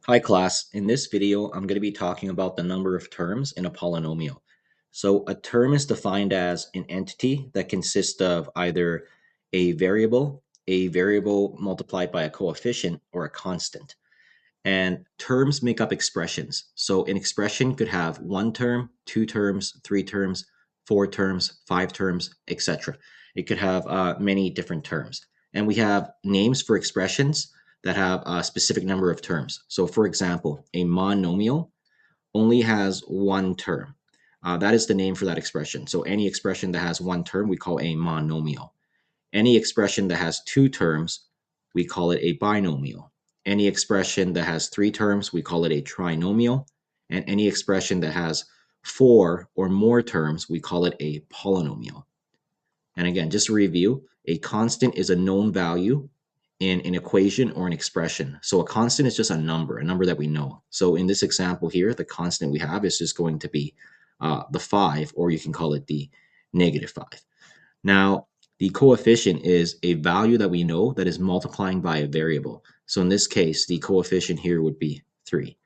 Hi class, in this video I'm going to be talking about the number of terms in a polynomial. So a term is defined as an entity that consists of either a variable multiplied by a coefficient, or a constant. And terms make up expressions. So an expression could have one term, two terms, three terms, four terms, five terms, etc. It could have many different terms. And we have names for expressions that have a specific number of terms. So for example, a monomial only has one term. That is the name for that expression. So any expression that has one term, we call a monomial. Any expression that has two terms, we call it a binomial. Any expression that has three terms, we call it a trinomial. And any expression that has four or more terms, we call it a polynomial. And again, just to review, a constant is a known value in an equation or an expression. So a constant is just a number that we know. So in this example here, the constant we have is just going to be the 5, or you can call it the -5. Now, the coefficient is a value that we know that is multiplying by a variable. So in this case, the coefficient here would be 3.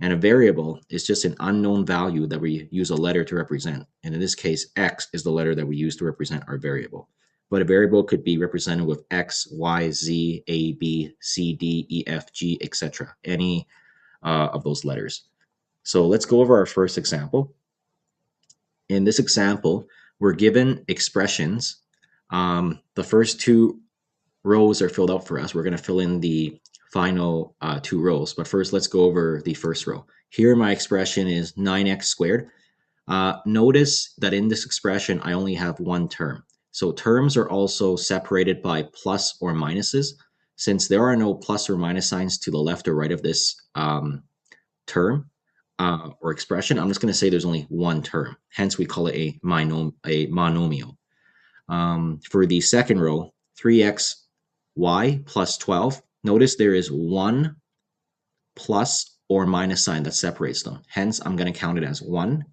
And a variable is just an unknown value that we use a letter to represent. And in this case, x is the letter that we use to represent our variable. But a variable could be represented with x, y, z, a, b, c, d, e, f, g, etc. Any of those letters. So let's go over our first example. In this example, we're given expressions. The first two rows are filled out for us. We're going to fill in the final two rows. But first, let's go over the first row. Here, my expression is 9x squared. Notice that in this expression, I only have one term. So terms are also separated by plus or minuses. Since there are no plus or minus signs to the left or right of this term or expression, I'm just going to say there's only one term. Hence, we call it a monomial. For the second row, 3xy plus 12. Notice there is one plus or minus sign that separates them. Hence, I'm going to count it as 1,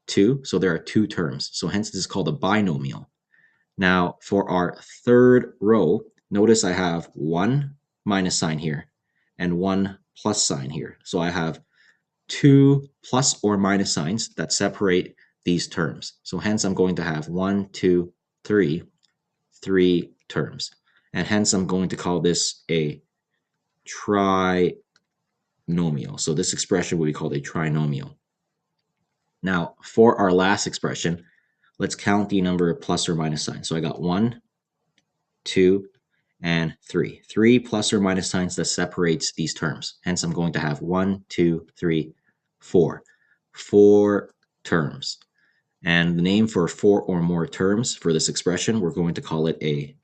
2. So there are two terms. So hence, this is called a binomial. Now, for our third row, notice I have one minus sign here and one plus sign here. So I have two plus or minus signs that separate these terms. So hence, I'm going to have 1, 2, 3 terms. And hence, I'm going to call this a trinomial. So this expression will be called a trinomial. Now, for our last expression, let's count the number of plus or minus signs. So I got 1, 2, and 3. 3 plus or minus signs that separates these terms. Hence, I'm going to have 1, 2, 3, 4. 4 terms. And the name for 4 or more terms for this expression, we're going to call it a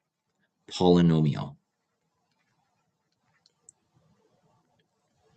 polynomial.